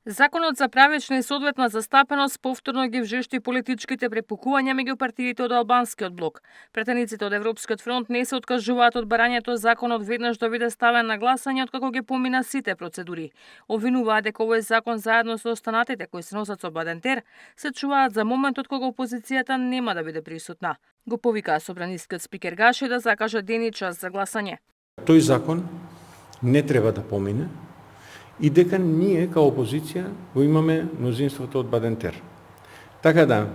Законот за правечна и соодветна застапеност повторно ги вжешти политичките препукувања меѓу партиите од албанскиот блок. Претениците од Европскиот фронт не се откажуваат од барањето законот веднаш да биде ставен на гласање откако ги помина сите процедури. Обвинуваат дека овој закон заедно со останатите кои се носат со Бадентер се чуваат за моментот кога опозицијата нема да биде присутна. Го повикаа собранискиот спикер Гаши да закаже ден и час за гласање. Тој закон не треба да помине и дека ние као опозиција го имаме мнозинството од Бадентер. Така да,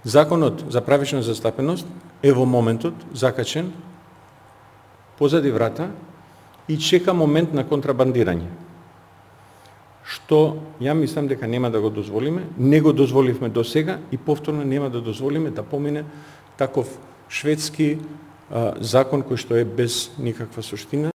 законот за правечна застапеност е во моментот закачен позади врата и чека момент на контрабандирање. Што ја мислам дека нема да го дозволиме, не го дозволивме до сега и повторно нема да дозволиме да помине таков шведски закон кој што е без никаква суштина.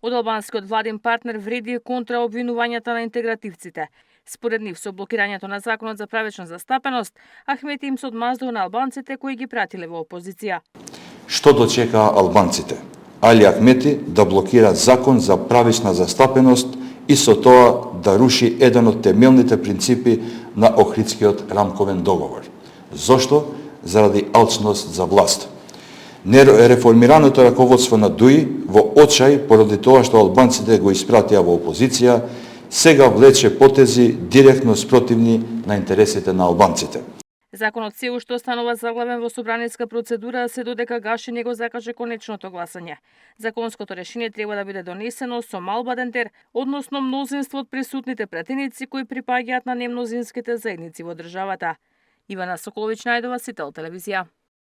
Од албанскиот владин партнер вреди контра обвинувањата на интегративците. Според нив, со блокирањето на законот за правечна застапеност, Ахмети им се одмаздува на албанците кои ги пратиле во опозиција. Што дочека албанците? Али Ахмети да блокира закон за правечна застапеност и со тоа да руши еден од темелните принципи на Охридскиот рамковен договор. Зошто? Заради алчност за власт. Нереформираното раководство на ДУИ во очај поради тоа што албанците го испратија во опозиција, сега влече потези директно спротивни на интересите на албанците. Законот се уште останува заглавен во собраниска процедура се додека Гаши не го закаже конечното гласање. Законското решение треба да биде донесено со мал Бадентер, односно мнозинство од присутните пратеници кои припаѓаат на немнозинските заедници во државата. Ивана Соколовиќ најдова, Сител телевизија.